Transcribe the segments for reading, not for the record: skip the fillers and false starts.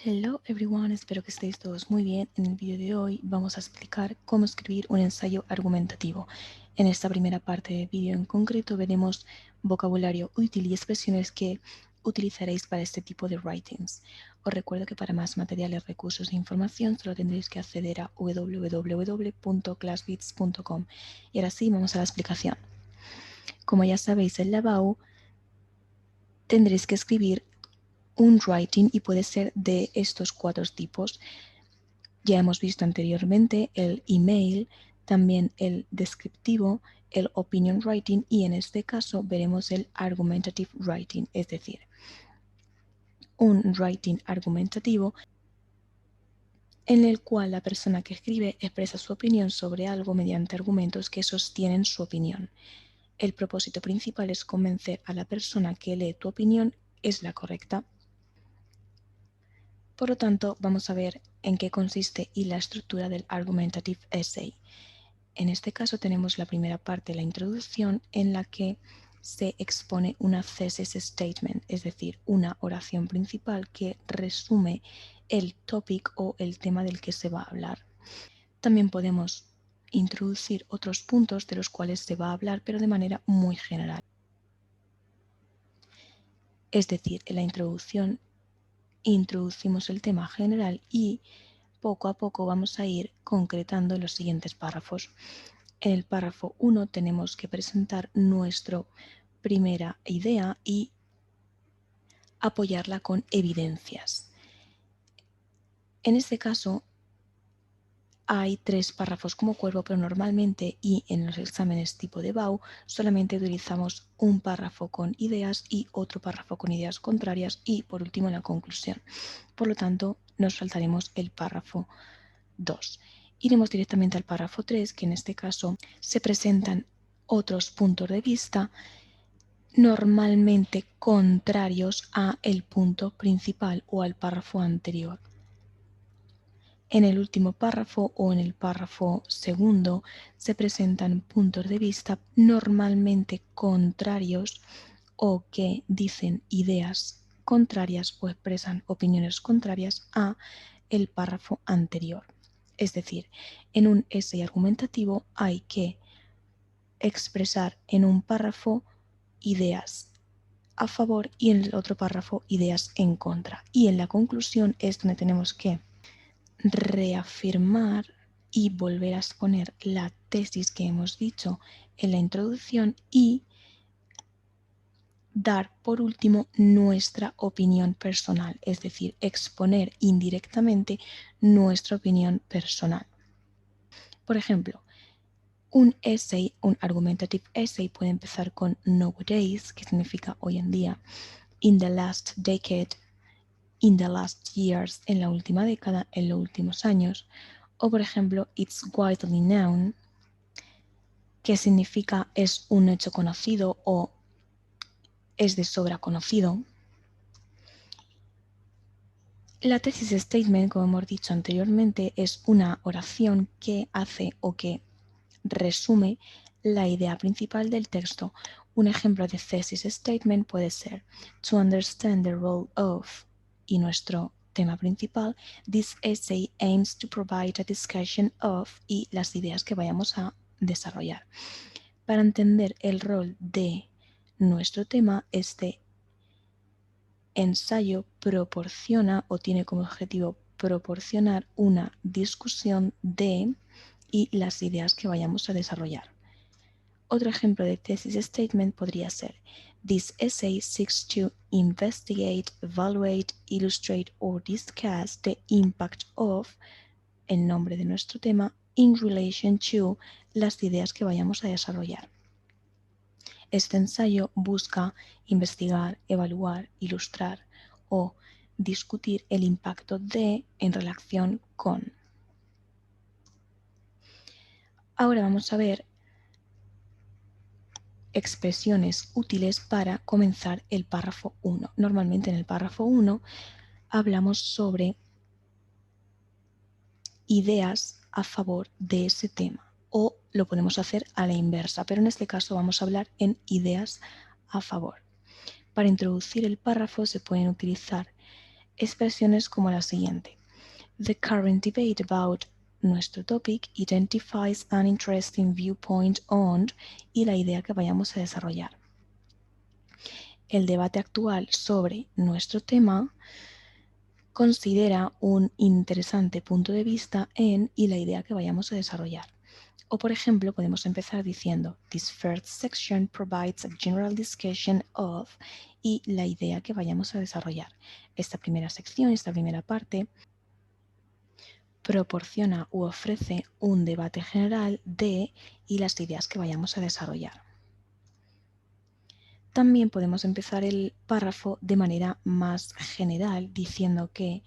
Hello everyone, espero que estéis todos muy bien. En el vídeo de hoy vamos a explicar cómo escribir un ensayo argumentativo. En esta primera parte del vídeo en concreto veremos vocabulario útil y expresiones que utilizaréis para este tipo de writings. Os recuerdo que para más materiales, recursos e información solo tendréis que acceder a www.classbits.com. Y ahora sí, vamos a la explicación. Como ya sabéis, en la BAU tendréis que escribir un writing y puede ser de estos 4 tipos. Ya hemos visto anteriormente el email, también el descriptivo, el opinion writing y en este caso veremos el argumentative writing, es decir, un writing argumentativo en el cual la persona que escribe expresa su opinión sobre algo mediante argumentos que sostienen su opinión. El propósito principal es convencer a la persona que lee tu opinión es la correcta. Por lo tanto, vamos a ver en qué consiste y la estructura del argumentative essay. En este caso tenemos la primera parte, la introducción, en la que se expone una thesis statement, es decir, una oración principal que resume el topic o el tema del que se va a hablar. También podemos introducir otros puntos de los cuales se va a hablar, pero de manera muy general. Es decir, en la introducción introducimos el tema general y poco a poco vamos a ir concretando los siguientes párrafos. En el párrafo 1 tenemos que presentar nuestra primera idea y apoyarla con evidencias. En este caso hay 3 párrafos como cuerpo, pero normalmente y en los exámenes tipo de BAU solamente utilizamos un párrafo con ideas y otro párrafo con ideas contrarias y por último la conclusión. Por lo tanto, nos saltaremos el párrafo 2. Iremos directamente al párrafo 3, que en este caso se presentan otros puntos de vista normalmente contrarios a el punto principal o al párrafo anterior. En el último párrafo o en el párrafo segundo se presentan puntos de vista normalmente contrarios o que dicen ideas contrarias o expresan opiniones contrarias a el párrafo anterior. Es decir, en un essay argumentativo hay que expresar en un párrafo ideas a favor y en el otro párrafo ideas en contra. Y en la conclusión es donde tenemos que reafirmar y volver a exponer la tesis que hemos dicho en la introducción y dar por último nuestra opinión personal, es decir, exponer indirectamente nuestra opinión personal. Por ejemplo, un essay, un argumentative essay puede empezar con nowadays, que significa hoy en día, in the last decade, in the last years, en la última década, en los últimos años, o por ejemplo, it's widely known, que significa es un hecho conocido o es de sobra conocido. La tesis statement, como hemos dicho anteriormente, es una oración que hace o que resume la idea principal del texto. Un ejemplo de thesis statement puede ser to understand the role of, y nuestro tema principal, this essay aims to provide a discussion of, y las ideas que vayamos a desarrollar. Para entender el rol de nuestro tema, este ensayo proporciona o tiene como objetivo proporcionar una discusión de y las ideas que vayamos a desarrollar. Otro ejemplo de thesis statement podría ser this essay seeks to investigate, evaluate, illustrate or discuss the impact of, el nombre de nuestro tema, in relation to las ideas que vayamos a desarrollar. Este ensayo busca investigar, evaluar, ilustrar o discutir el impacto de en relación con. Ahora vamos a ver expresiones útiles para comenzar el párrafo 1. Normalmente en el párrafo 1 hablamos sobre ideas a favor de ese tema o lo podemos hacer a la inversa, pero en este caso vamos a hablar en ideas a favor. Para introducir el párrafo se pueden utilizar expresiones como la siguiente. The current debate about nuestro topic identifies an interesting viewpoint on y la idea que vayamos a desarrollar. El debate actual sobre nuestro tema considera un interesante punto de vista en y la idea que vayamos a desarrollar. O por ejemplo, podemos empezar diciendo This first section provides a general discussion of y la idea que vayamos a desarrollar. Esta primera sección, esta primera parte, proporciona u ofrece un debate general de y las ideas que vayamos a desarrollar. También podemos empezar el párrafo de manera más general diciendo que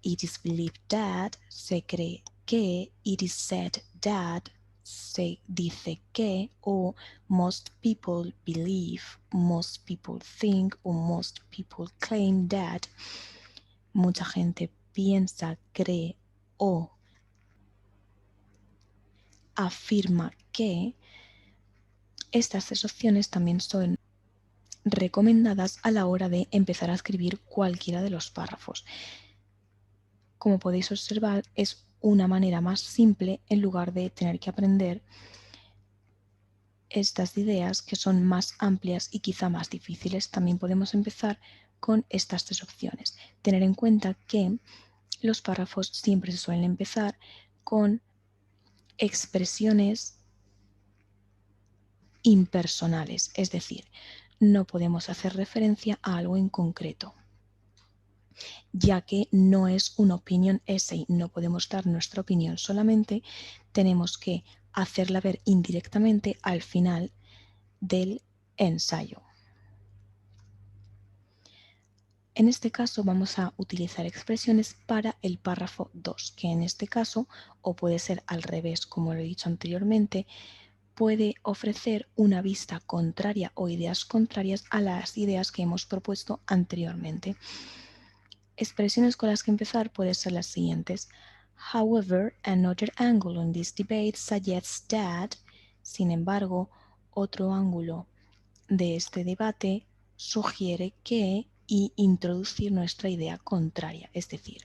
It is believed that, se cree que, it is said that, se dice que, o most people believe, most people think, o most people claim that, mucha gente piensa, cree o afirma que. Estas tres opciones también son recomendadas a la hora de empezar a escribir cualquiera de los párrafos. Como podéis observar, es una manera más simple en lugar de tener que aprender estas ideas que son más amplias y quizá más difíciles. También podemos empezar con estas tres opciones. Tener en cuenta que los párrafos siempre se suelen empezar con expresiones impersonales, es decir, no podemos hacer referencia a algo en concreto, ya que no es una opinion essay, no podemos dar nuestra opinión solamente, tenemos que hacerla ver indirectamente al final del ensayo. En este caso vamos a utilizar expresiones para el párrafo 2, que en este caso, o puede ser al revés, como lo he dicho anteriormente, puede ofrecer una vista contraria o ideas contrarias a las ideas que hemos propuesto anteriormente. Expresiones con las que empezar pueden ser las siguientes. However, another angle on this debate suggests that, sin embargo, otro ángulo de este debate sugiere que y introducir nuestra idea contraria, es decir,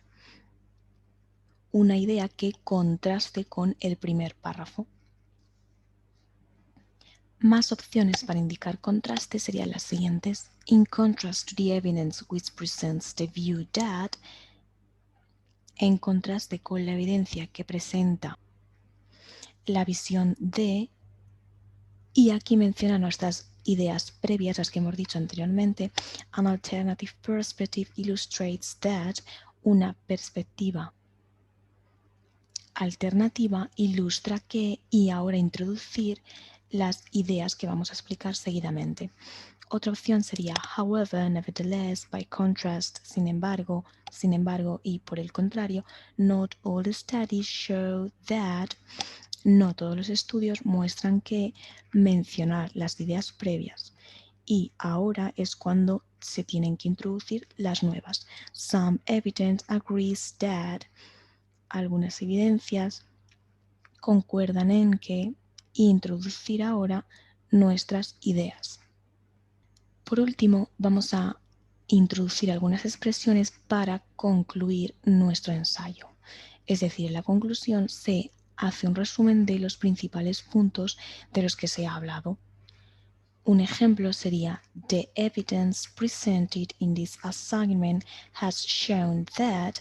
una idea que contraste con el primer párrafo. Más opciones para indicar contraste serían las siguientes. In contrast to the evidence which presents the view that, en contraste con la evidencia que presenta la visión de, y aquí menciona nuestras ideas previas, las que hemos dicho anteriormente. An alternative perspective illustrates that, una perspectiva alternativa ilustra que, y ahora introducir las ideas que vamos a explicar seguidamente. Otra opción sería however, nevertheless, by contrast, sin embargo, y por el contrario, not all studies show that, no todos los estudios muestran que mencionar las ideas previas. Y ahora es cuando se tienen que introducir las nuevas. Some evidence agrees that, algunas evidencias concuerdan en que introducir ahora nuestras ideas. Por último, vamos a introducir algunas expresiones para concluir nuestro ensayo. Es decir, en la conclusión se hace un resumen de los principales puntos de los que se ha hablado. Un ejemplo sería The evidence presented in this assignment has shown that,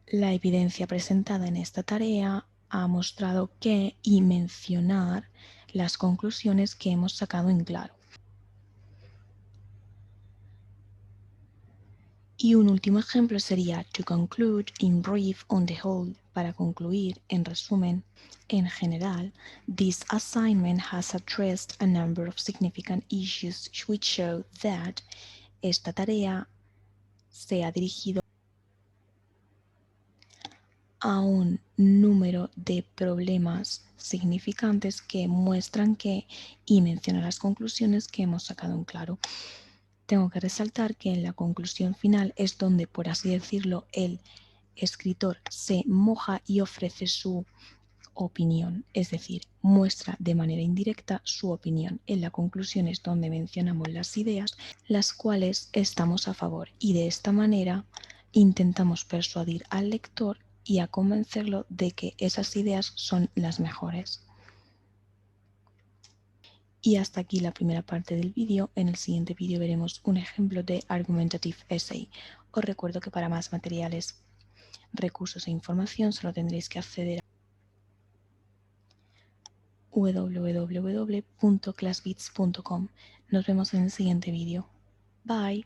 la evidencia presentada en esta tarea ha mostrado que, y mencionar las conclusiones que hemos sacado en claro. Y un último ejemplo sería to conclude in brief on the whole, para concluir en resumen, en general, this assignment has addressed a number of significant issues which show that, esta tarea se ha dirigido a un número de problemas significantes que muestran que, y menciona las conclusiones que hemos sacado en claro. Tengo que resaltar que en la conclusión final es donde, por así decirlo, el escritor se moja y ofrece su opinión, es decir, muestra de manera indirecta su opinión. En la conclusión es donde mencionamos las ideas, las cuales estamos a favor, y de esta manera intentamos persuadir al lector y a convencerlo de que esas ideas son las mejores. Y hasta aquí la primera parte del vídeo. En el siguiente vídeo veremos un ejemplo de Argumentative Essay. Os recuerdo que para más materiales, recursos e información solo tendréis que acceder a www.classbits.com. Nos vemos en el siguiente vídeo. Bye.